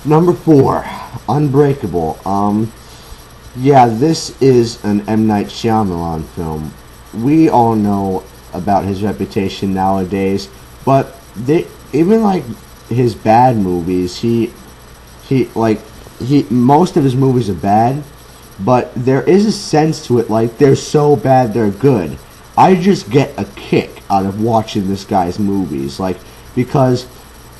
Number 4, Unbreakable. Yeah, this is an M. Night Shyamalan film. We all know about his reputation nowadays, but even like his bad movies, he like he most of his movies are bad, but there is a sense to it, like they're so bad they're good. I just get a kick out of watching this guy's movies, like, because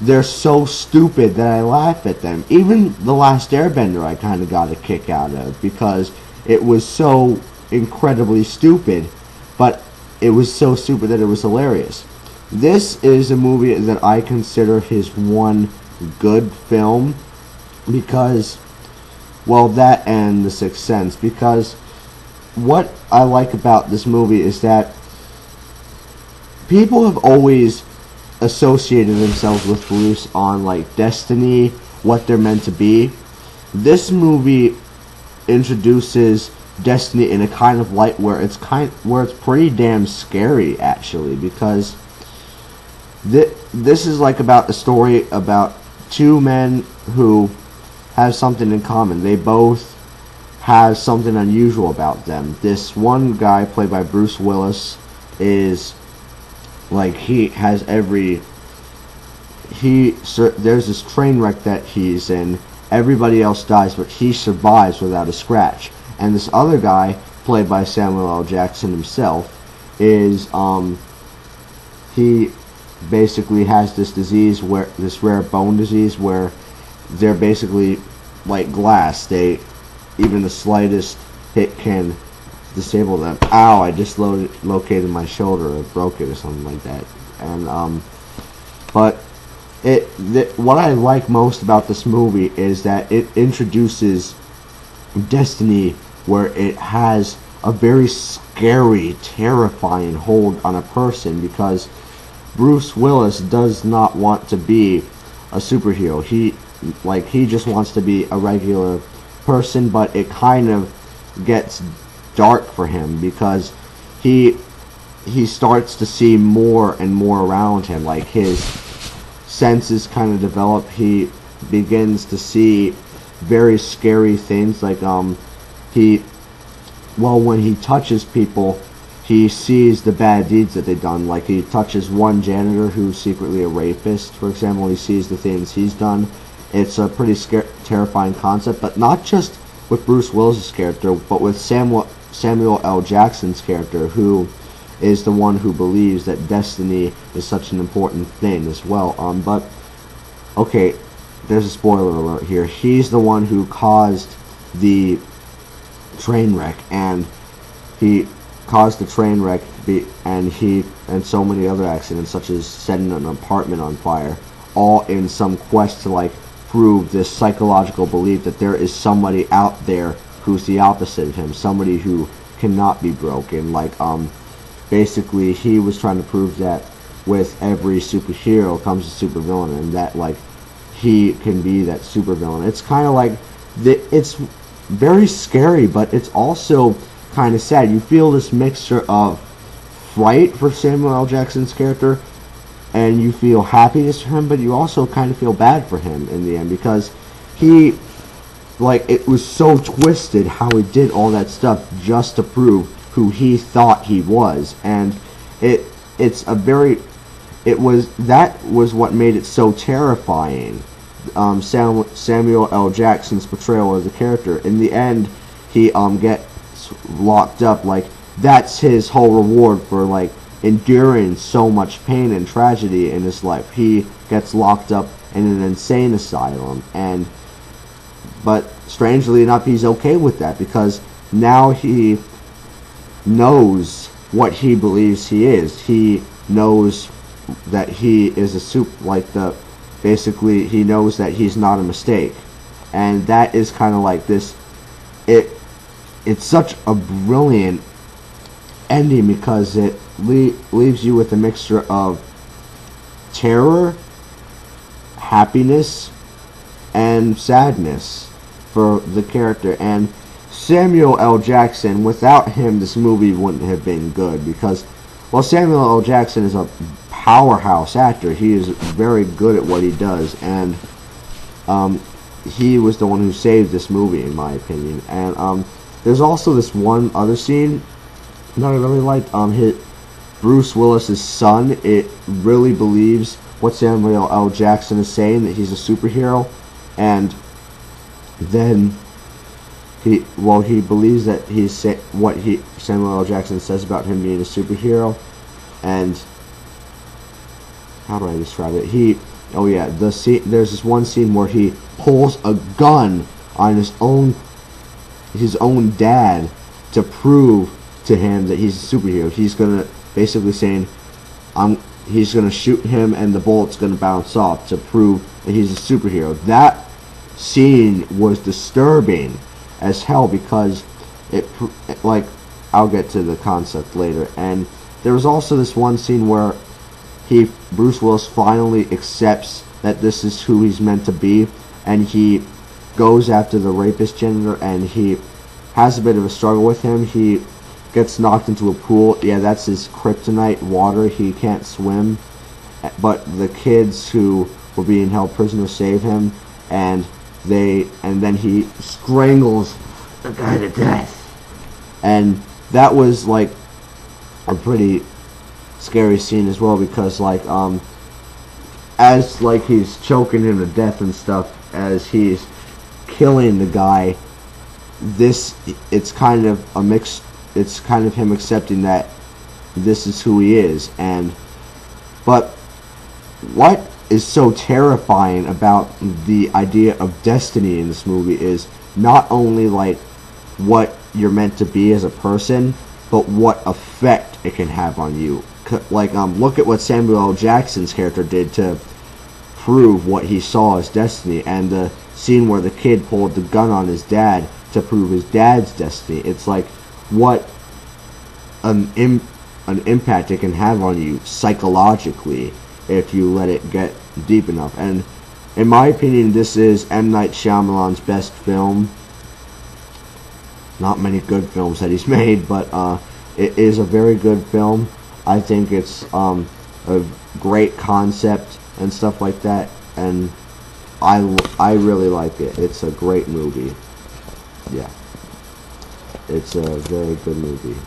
they're so stupid that I laugh at them. Even The Last Airbender I kind of got a kick out of, because it was so incredibly stupid, but it was so stupid that it was hilarious. This is a movie that I consider his one good film, because, well, that and The Sixth Sense, because what I like about this movie is that people have always associated themselves with Bruce on like Destiny, what they're meant to be. This movie introduces Destiny in a kind of light where it's pretty damn scary, actually, because this is like about a story about two men who have something in common. They both have something unusual about them. This one guy, played by Bruce Willis, is like, he has there's this train wreck that he's in. Everybody else dies, but he survives without a scratch. And this other guy, played by Samuel L. Jackson himself, is he basically has this disease, where this rare bone disease, where they're basically like glass. Even the slightest hit can disable them. Ow, I just located my shoulder, or broke it or something like that. And but what I like most about this movie is that it introduces Destiny, where it has a very scary, terrifying hold on a person, because Bruce Willis does not want to be a superhero. He just wants to be a regular person, but it kind of gets dark for him, because he starts to see more and more around him. Like, his senses kind of develop. He begins to see very scary things. Like, when he touches people, he sees the bad deeds that they've done. Like, he touches one janitor who's secretly a rapist, for example. He sees the things he's done. It's a pretty terrifying concept, but not just with Bruce Willis' character, but with Samuel L. Jackson's character, who is the one who believes that destiny is such an important thing as well. But, okay, there's a spoiler alert here. He's the one who caused the train wreck, and he caused the train wreck, and so many other accidents, such as setting an apartment on fire, all in some quest to, like, prove this psychological belief that there is somebody out there who's the opposite of him, somebody who cannot be broken. Like, basically, he was trying to prove that with every superhero comes a supervillain, and that, like, he can be that supervillain. It's kind of like, it's very scary, but it's also kind of sad. You feel this mixture of fright for Samuel L. Jackson's character, and you feel happiness for him, but you also kind of feel bad for him in the end, because it was so twisted how he did all that stuff just to prove who he thought he was. And that was what made it so terrifying. Samuel L. Jackson's portrayal of the character. In the end, he gets locked up. Like, that's his whole reward for, like, enduring so much pain and tragedy in his life. He gets locked up in an insane asylum, but strangely enough, he's okay with that, because now he knows what he believes he is. He knows that he is basically he knows that he's not a mistake, and that is kind of like this. It's such a brilliant ending, because it leaves you with a mixture of terror, happiness, and sadness for the character. And Samuel L. Jackson, without him, this movie wouldn't have been good, because, well, Samuel L. Jackson is a powerhouse actor. He is very good at what he does, and he was the one who saved this movie, in my opinion. And there's also this one other scene that I really liked. Bruce Willis's son, it really believes what Samuel L. Jackson is saying, that he's a superhero, and then he believes that Samuel L. Jackson says about him being a superhero, and how do I describe it? There's this one scene where he pulls a gun on his own dad to prove to him that he's a superhero. He's gonna basically saying, he's gonna shoot him and the bullet's gonna bounce off to prove that he's a superhero. That scene was disturbing as hell because I'll get to the concept later. And there was also this one scene where Bruce Willis finally accepts that this is who he's meant to be, and he goes after the rapist janitor, and he has a bit of a struggle with him. He gets knocked into a pool. Yeah, that's his kryptonite, water. He can't swim, but the kids who were being held prisoner save him, and then he strangles the guy to death. And that was like a pretty scary scene as well, because as he's choking him to death and stuff, as he's killing the guy, it's kind of him accepting that this is who he is. But what is so terrifying about the idea of destiny in this movie is not only what you're meant to be as a person, but what effect it can have on you. Look at what Samuel L. Jackson's character did to prove what he saw as destiny, and the scene where the kid pulled the gun on his dad to prove his dad's destiny. It's what an impact it can have on you psychologically if you let it get deep enough. And in my opinion, this is M. Night Shyamalan's best film. Not many good films that he's made, but it is a very good film. I think it's a great concept and stuff like that, and I really like it. It's a great movie. Yeah, it's a very good movie.